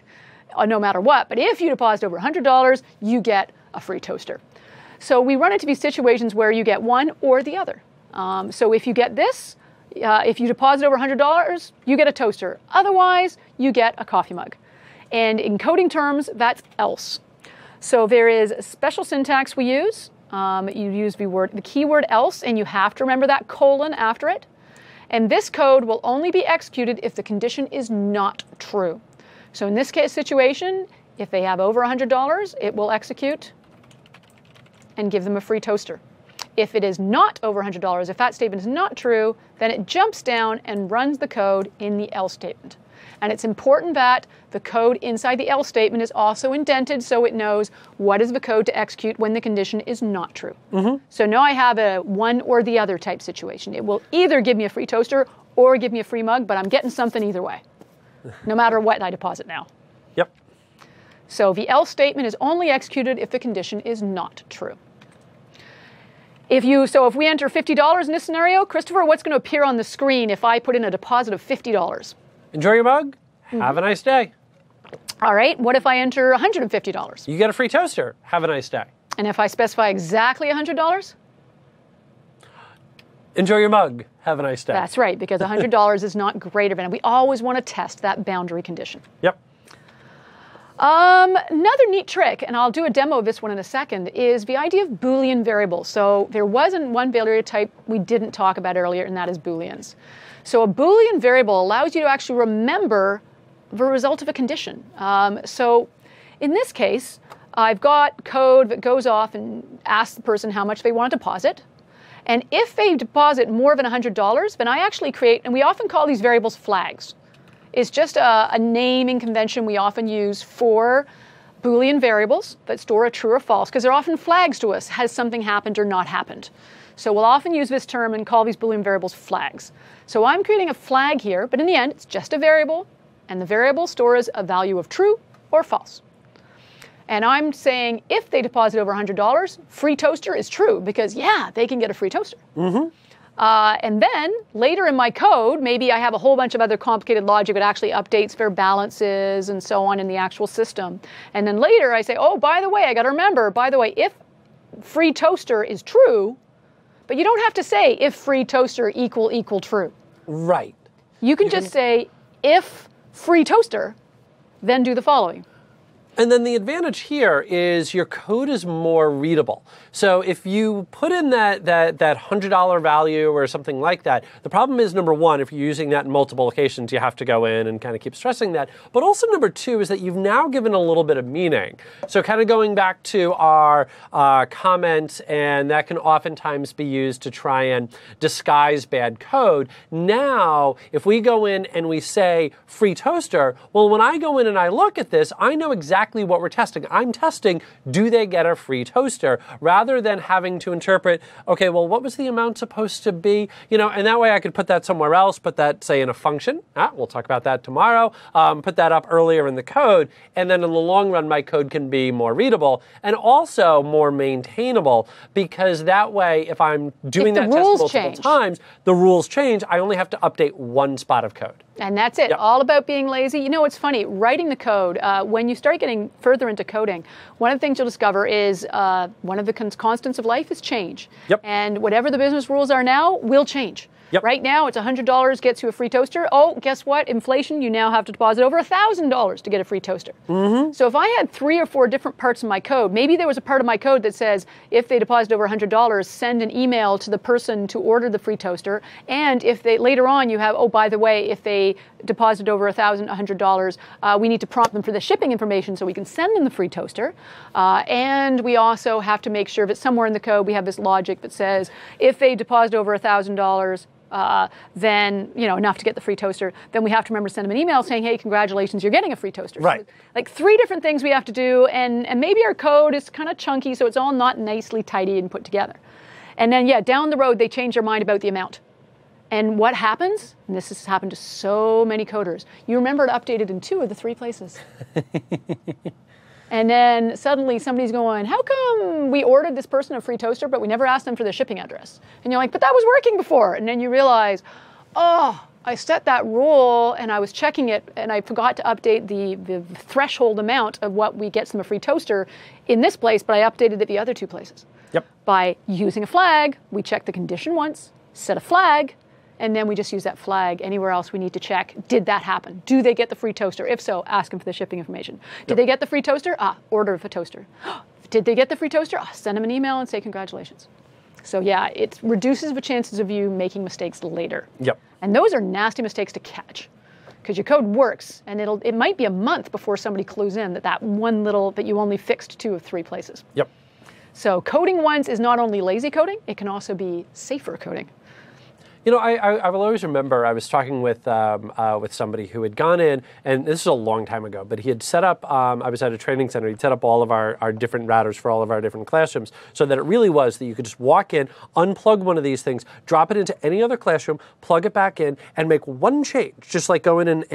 no matter what. But if you deposit over $100, you get a free toaster. So we run into these situations where you get one or the other. So if you get this, if you deposit over $100, you get a toaster. Otherwise, you get a coffee mug. And in coding terms, that's else. So there is a special syntax we use. You use the keyword else, and you have to remember that colon after it. And this code will only be executed if the condition is not true. So in this case situation, if they have over $100, it will execute and give them a free toaster. If it is not over $100, if that statement is not true, then it jumps down and runs the code in the else statement. And it's important that the code inside the else statement is also indented so it knows what is the code to execute when the condition is not true. So now I have a one or the other type situation. It will either give me a free toaster or give me a free mug, but I'm getting something either way, no matter what I deposit now. So the else statement is only executed if the condition is not true. If we enter $50 in this scenario, Christopher, what's going to appear on the screen if I put in a deposit of $50? Enjoy your mug. Have a nice day. All right. What if I enter $150? You get a free toaster. Have a nice day. And if I specify exactly $100? Enjoy your mug. Have a nice day. That's right, because $100 is not greater than. We always want to test that boundary condition. Another neat trick, and I'll do a demo of this one in a second, is the idea of Boolean variables. So there wasn't one variable type we didn't talk about earlier, and that is Booleans. So a Boolean variable allows you to actually remember the result of a condition. So in this case, I've got code that goes off and asks the person how much they want to deposit. And if they deposit more than $100, then I actually create, and we often call these variables flags. It's just a naming convention we often use for Boolean variables that store a true or false, because they're often flags to us. Has something happened or not happened? So we'll often use this term and call these Boolean variables flags. So I'm creating a flag here, but in the end, it's just a variable, and the variable stores a value of true or false. And I'm saying if they deposit over $100, free toaster is true, because yeah, they can get a free toaster. And then later in my code, maybe I have a whole bunch of other complicated logic that actually updates their balances and so on in the actual system. And then later I say, oh, by the way, I got to remember, by the way, if free toaster is true, but you don't have to say if free toaster equal true. Right. You can just say if free toaster, then do the following. And then the advantage here is your code is more readable. So if you put in that $100 value or something like that, the problem is, number one, if you're using that in multiple locations, you have to go in and kind of keep stressing that. But also number two is that you've now given a little bit of meaning. So kind of going back to our comment, and that can oftentimes be used to try and disguise bad code. Now, if we go in and we say free toaster, well, when I go in and I look at this, I know exactly what we're testing. I'm testing, do they get a free toaster? Rather than having to interpret, okay, well, what was the amount supposed to be? You know, and that way I could put that somewhere else, put that, say, in a function. We'll talk about that tomorrow. Put that up earlier in the code. And then in the long run, my code can be more readable and also more maintainable, because that way, if I'm doing that test multiple times, the rules change. I only have to update one spot of code. And that's it. Yep. All about being lazy. You know, it's funny, writing the code, when you start getting further into coding, one of the things you'll discover is one of the constants of life is change. Yep. And whatever the business rules are now will change. Yep. Right now, it's $100 gets you a free toaster. Oh, guess what? Inflation, you now have to deposit over $1,000 to get a free toaster. Mm-hmm. So if I had 3 or 4 different parts of my code, maybe there was a part of my code that says, if they deposit over $100, send an email to the person to order the free toaster. And if they later on you have, oh, by the way, if they deposit over $100, we need to prompt them for the shipping information so we can send them the free toaster. And we also have to make sure that somewhere in the code we have this logic that says, if they deposit over $1,000, then, you know, enough to get the free toaster, then we have to remember to send them an email saying, hey, congratulations, you're getting a free toaster. Right. So, like 3 different things we have to do, and maybe our code is kind of chunky, so it's all not nicely tidy and put together. And then, yeah, down the road, they change their mind about the amount. And what happens, and this has happened to so many coders, you remember to update it in 2 of the 3 places. And then suddenly somebody's going, how come we ordered this person a free toaster, but we never asked them for their shipping address? And you're like, but that was working before. And then you realize, oh, I set that rule and I was checking it and I forgot to update the threshold amount of what we get them a free toaster in this place, but I updated it the other 2 places. Yep. By using a flag, we check the condition once, set a flag, and then we just use that flag anywhere else we need to check. Did that happen? Do they get the free toaster? If so, ask them for the shipping information. Did they get the free toaster? Order of a toaster. Did they get the free toaster? Send them an email and say congratulations. So yeah, it reduces the chances of you making mistakes later. Yep. And those are nasty mistakes to catch, because your code works, and it might be a month before somebody clues in that one little, that you only fixed 2 of 3 places. Yep. So coding once is not only lazy coding, it can also be safer coding. You know, I will always remember I was talking with somebody who had gone in, and this is a long time ago, but he had set up, I was at a training center, he'd set up all of our different routers for all of our different classrooms, so that it really was that you could just walk in, unplug one of these things, drop it into any other classroom, plug it back in, and make one change, just like go in and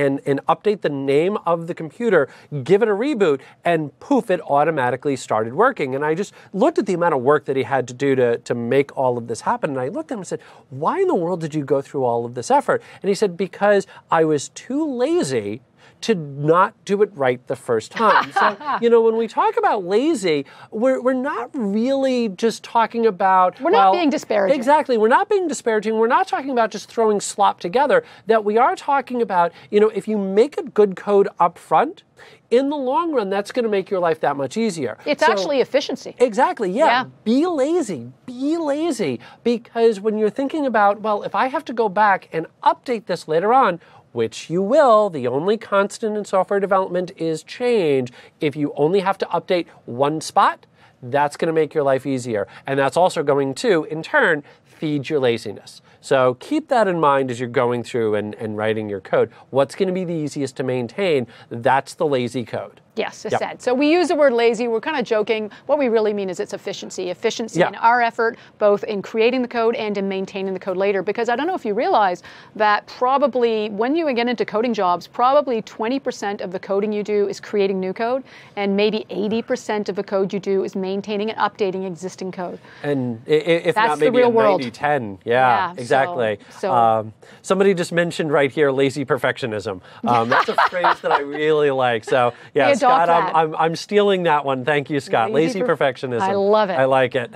update the name of the computer, give it a reboot, and poof, it automatically started working. And I just looked at the amount of work that he had to do to make all of this happen, and I looked at him and said, why in the world did you go through all of this effort? And he said, because I was too lazy to not do it right the first time. So, you know, when we talk about lazy, we're not really just talking about... We're not being disparaging. Exactly. We're not being disparaging. We're not talking about just throwing slop together. That we are talking about, you know, if you make a good code up front, in the long run, that's going to make your life that much easier. It's actually efficiency. Exactly, yeah. Be lazy. Be lazy. Because when you're thinking about, well, if I have to go back and update this later on, which you will, the only constant in software development is change. If you only have to update one spot, that's going to make your life easier. And that's also going to, in turn, feed your laziness. So keep that in mind as you're going through and writing your code. What's going to be the easiest to maintain? That's the lazy code. Yes, it's said. So we use the word lazy. We're kind of joking. What we really mean is it's efficiency. Efficiency in our effort, both in creating the code and in maintaining the code later. Because I don't know if you realize that probably when you get into coding jobs, probably 20% of the coding you do is creating new code, and maybe 80% of the code you do is maintaining and updating existing code. And if that's not, maybe the real world. 90-10. Yeah, exactly. So somebody just mentioned right here, lazy perfectionism. That's a phrase that I really like. So yeah, Scott, I'm stealing that one. Thank you, Scott. Lazy perfectionism. I love it. I like it.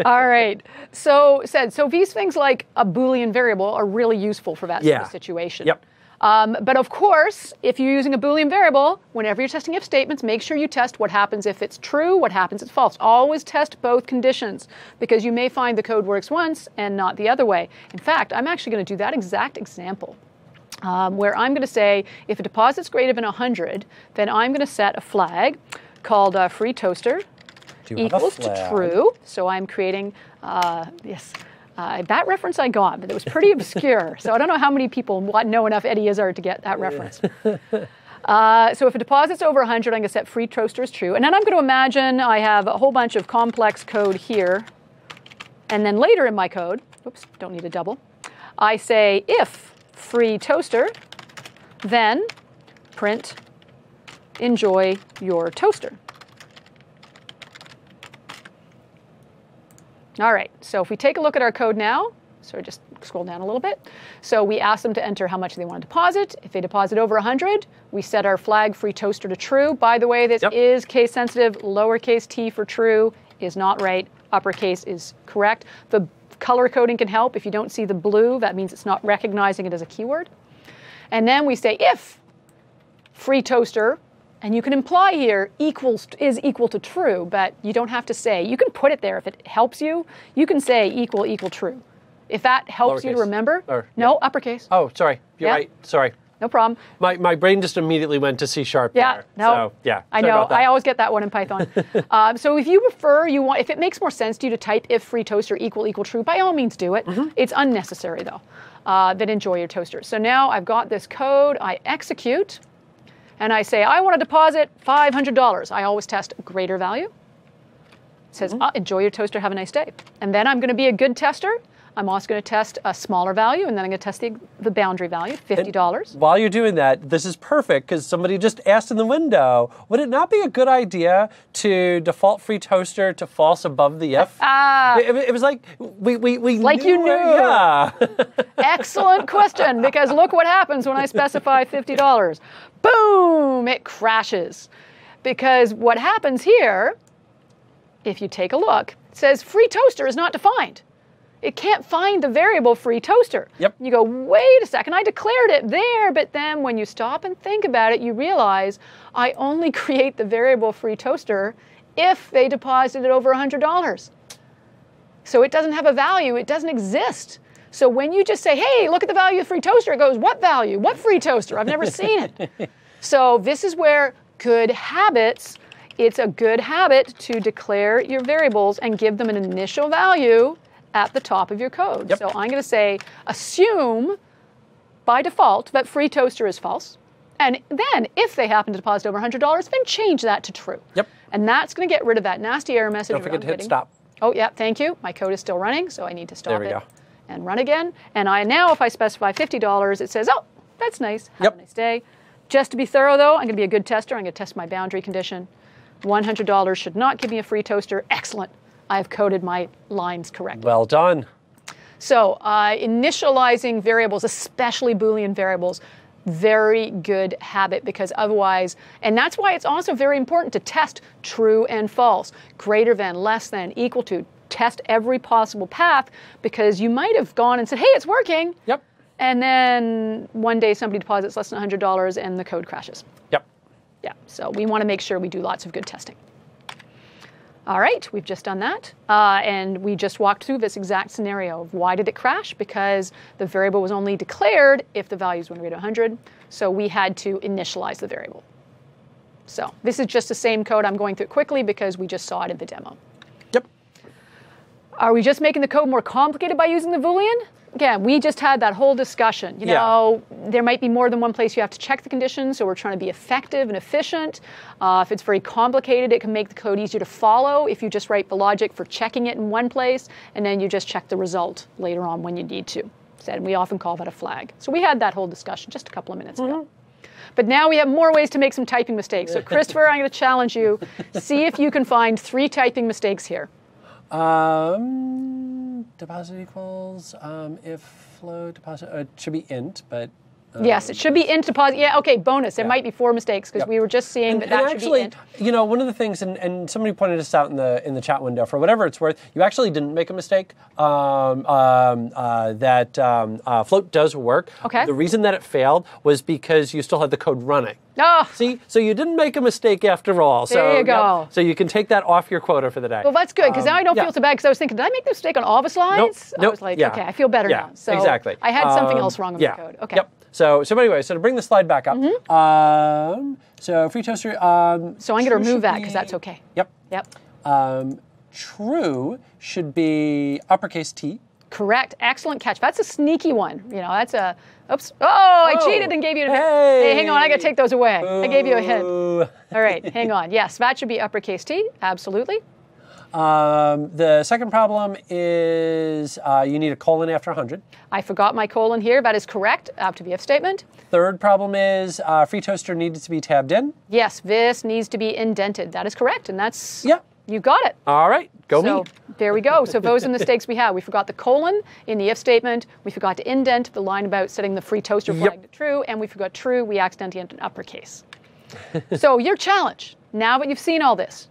All right. So these things like a Boolean variable are really useful for that sort of situation. Yep. But of course, if you're using a Boolean variable, whenever you're testing if statements, make sure you test what happens if it's true, what happens if it's false. Always test both conditions, because you may find the code works once and not the other way. In fact, I'm actually going to do that exact example, where I'm going to say if a deposit's greater than 100, then I'm going to set a flag called free toaster equals to true. So I'm creating, yes. That reference I got, but it was pretty obscure. So I don't know how many people know enough Eddie Izzard to get that reference. So if a deposit's over 100, I'm going to set free toaster as true. And then I'm going to imagine I have a whole bunch of complex code here. And then later in my code, oops, don't need a double, I say if free toaster, then print enjoy your toaster. All right, so if we take a look at our code now, so just scroll down a little bit. So we ask them to enter how much they want to deposit. If they deposit over 100, we set our flag free toaster to true. By the way, this is case sensitive. Lowercase t for true is not right. Uppercase is correct. The color coding can help. If you don't see the blue, that means it's not recognizing it as a keyword. And then we say if free toaster, and you can imply here is equal to true, but you don't have to say. You can put it there if it helps you. You can say equal true. If that helps you to remember. No, uppercase. Oh, sorry. You're right. Sorry. No problem. My brain just immediately went to C# Yeah, there. no. So, yeah. I know. I always get that one in Python. So if you prefer, if it makes more sense to you to type if free toaster equal true, by all means do it. It's unnecessary though. Then enjoy your toaster. So now I've got this code. I execute. And I say, I want to deposit $500. I always test greater value. It says, enjoy your toaster, have a nice day. And then I'm going to be a good tester. I'm also going to test a smaller value, and then I'm going to test the boundary value, $50. And while you're doing that, this is perfect, because somebody just asked in the window, would it not be a good idea to default free toaster to false above the if? It was like, we like knew you knew. Yeah. Excellent question, because look what happens when I specify $50. Boom, it crashes. Because what happens here, if you take a look, it says free toaster is not defined. It can't find the variable free toaster. Yep. You go, wait a second, I declared it there, but then when you stop and think about it, you realize I only create the variable free toaster if they deposited over $100. So it doesn't have a value, it doesn't exist. So when you just say, hey, look at the value of free toaster, it goes, what value? What free toaster? I've never seen it. So this is where good habits, it's a good habit to declare your variables and give them an initial value at the top of your code. Yep. So I'm going to say, assume by default that free toaster is false. And then if they happen to deposit over $100, then change that to true. Yep. And that's going to get rid of that nasty error message. Don't forget to hit stop. Oh, yeah, thank you. My code is still running, so I need to stop it. There we go. And run again. And now if I specify $50, it says, oh, that's nice. Have a nice day. Just to be thorough, though, I'm going to be a good tester. I'm going to test my boundary condition. $100 should not give me a free toaster. Excellent. I have coded my lines correctly. Well done. So initializing variables, especially Boolean variables, very good habit, because otherwise, and that's why it's also very important to test true and false, greater than, less than, equal to. Test every possible path, because you might have gone and said, hey, it's working. Yep. And then one day somebody deposits less than $100 and the code crashes. Yep. Yeah, so we want to make sure we do lots of good testing. All right, we've just done that. And we just walked through this exact scenario of why did it crash? Because the variable was only declared if the values were greater than 100. So we had to initialize the variable. So this is just the same code. I'm going through it quickly because we just saw it in the demo. Yep. Are we just making the code more complicated by using the Boolean? Again, we just had that whole discussion. You know, there might be more than one place you have to check the conditions, so we're trying to be effective and efficient. If it's very complicated, it can make the code easier to follow if you just write the logic for checking it in one place, and then you just check the result later on when you need to. And we often call that a flag. So we had that whole discussion just a couple of minutes ago. But now we have more ways to make some typing mistakes. So Christopher, I'm going to challenge you. See if you can find 3 typing mistakes here. Deposit equals if float deposit. It should be int, but Yes, it should be int deposit. Yeah, okay, bonus. There might be 4 mistakes because we were just seeing that should actually, be int. you know, one of the things, and somebody pointed this out in the chat window, for whatever it's worth, you actually didn't make a mistake. That float does work. Okay. The reason that it failed was because you still had the code running. Oh. See, so you didn't make a mistake after all. There you go. So you can take that off your quota for the day. Well, that's good, because now I don't feel so bad, because I was thinking, did I make the mistake on all the slides? I was like, okay, I feel better now. So exactly. I had something else wrong with the code. Okay. Yep. So anyway, so to bring the slide back up, so free toaster. So I'm going to remove that, because that's okay. Yep. Yep. True should be uppercase T. Correct. Excellent catch. That's a sneaky one. You know, that's a, oops. Oh, I cheated and gave you a hint. Hey, hang on, I got to take those away. I gave you a hint. All right, hang on. Yes, that should be uppercase T. Absolutely. The second problem is you need a colon after 100. I forgot my colon here. That is correct. After the if statement. Third problem is free toaster needed to be tabbed in. Yes, this needs to be indented. That is correct, and that's... Yep. You got it. All right, go me. So there we go. So those are the mistakes we had. We forgot the colon in the if statement. We forgot to indent the line about setting the free toaster flag to true, and we forgot true. We accidentally entered an uppercase. So your challenge, now that you've seen all this,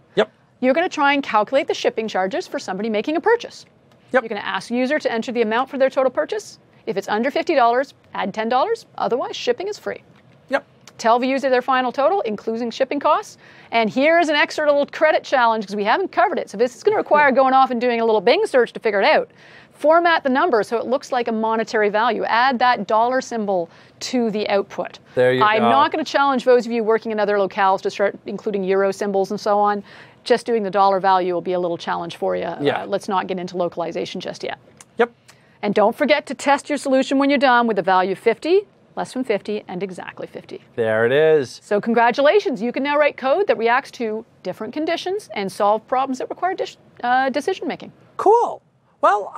you're going to try and calculate the shipping charges for somebody making a purchase. You're going to ask the user to enter the amount for their total purchase. If it's under $50, add $10. Otherwise, shipping is free. Tell the user their final total, including shipping costs. And here's an extra little credit challenge, because we haven't covered it. So this is going to require going off and doing a little Bing search to figure it out. Format the number so it looks like a monetary value. Add that dollar symbol to the output. There you go. I'm not going to challenge those of you working in other locales to start including euro symbols and so on. Just doing the dollar value will be a little challenge for you. Let's not get into localization just yet. And don't forget to test your solution when you're done with the value 50, less than 50, and exactly 50. There it is. So congratulations. You can now write code that reacts to different conditions and solve problems that require decision making. Cool. Well,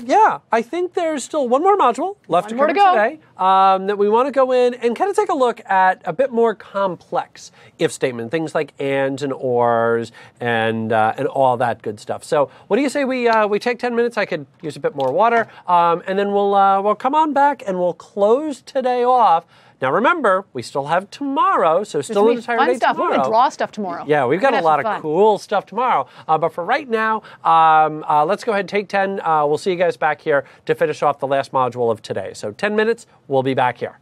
yeah, I think there's still one more module left to cover today that we want to go in and kind of take a look at a bit more complex if statement, things like ands and ors and all that good stuff. So what do you say we take 10 minutes? I could use a bit more water, and then we'll come on back and we'll close today off. Now remember, we still have tomorrow, so still an entire day tomorrow. We're going to draw stuff tomorrow. Yeah, we've got a lot of cool stuff tomorrow. But for right now, let's go ahead and take 10. We'll see you guys back here to finish off the last module of today. So 10 minutes, we'll be back here.